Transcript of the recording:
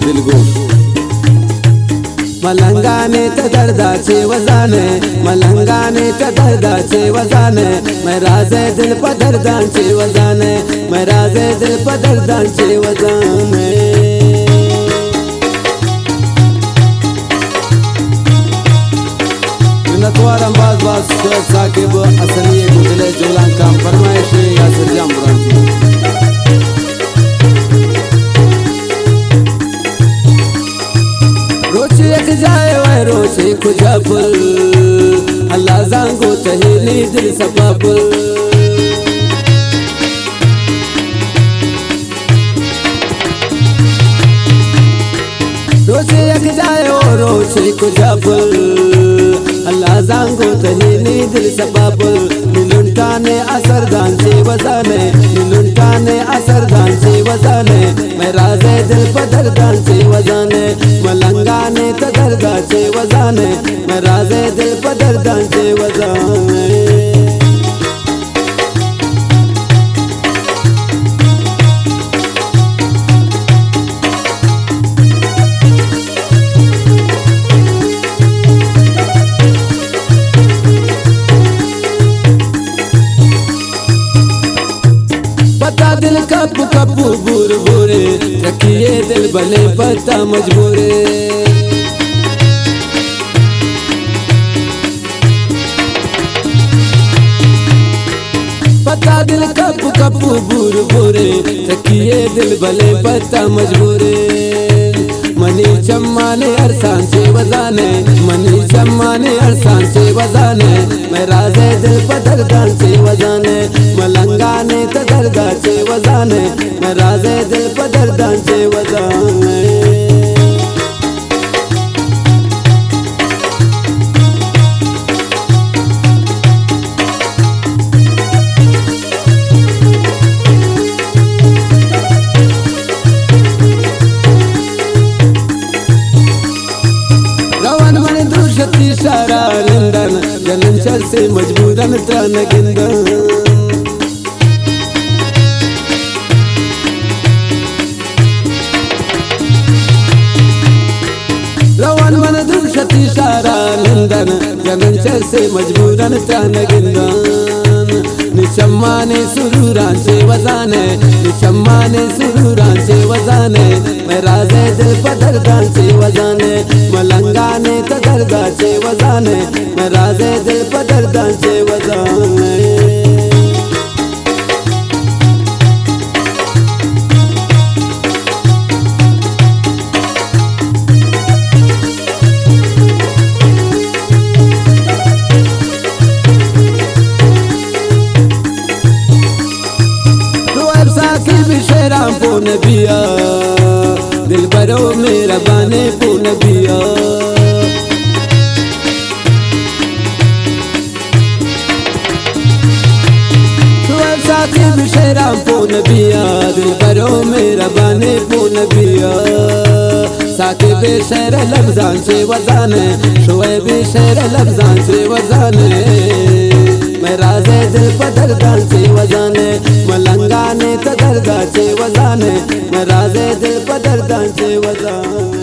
दिलगोश मलंगाने त्या दर्दाचे वजाने मलंगाने त्या दर्दाचे वजाने मैं राजे दिल पर दर्दांचे वजाने मैं राजे दिल पर दर्दांचे वजाने नतवारम बाज बाज साकिब असली गुजले जोलान काम फरमाइश या सरजाम बुरांजी रोचे एक जाए वह रोचे खुजापुल अल्लाह जांगो तहेली दिल सबापुल रोचे एक जाए वह रोचे खुजापुल अल्लाह जांगो तहेली दिल सबापुल निलुंटाने असरदांचे वजाने निलुंटाने असरदांचे वजाने मैं राजे दिल पर दर्दांचे वजाने मलंगाने त दर्दाचे वजाने मैं राजे दिल पर दर्दांचे वजाने पता दिल कब कब बूर बूरे रखिए दिल भले पता मजबूरे पता दिल कब कब बूर बूरे रखिए दिल भले पता मजबूरे मनी चम्माने अरसान से वजाने मनी चम्माने अरसान से वजाने मैं राजे दिल पर दर्दान से वजाने मलंगाने त दर्दा से वजाने मैं राजे दिल पर दर्दान से वजाने शारा लिंदन जनन चल से मजबूरन त्रान गिंदन रवन मन दुर्शति शारा लिंदन जनन चल से मजबूरन त्रान गिंदन निचम्माने सुरूरांचे वजाने निचम्माने सुरूरांचे वजाने मैं राजे दिल पर दर्दांचे वजाने मलंगाने त दर्दाचे वजाने मैं राजे दिल पर दर्दांचे वजाने शेराम पो नबिया दिल बरो मेरा बाने पो नबिया साथी भी शेराम पो नबिया दिल बरो मेरा बाने पो नबिया साके बेशर लफ्जान से वजाने शोए बेशर लफ्जान से वजाने मैं राजे दिल पर दर्दान से वजाने मलंगाने त दर्दाचे वजाने मैं राजे दिल पर दर्दान से वजाने।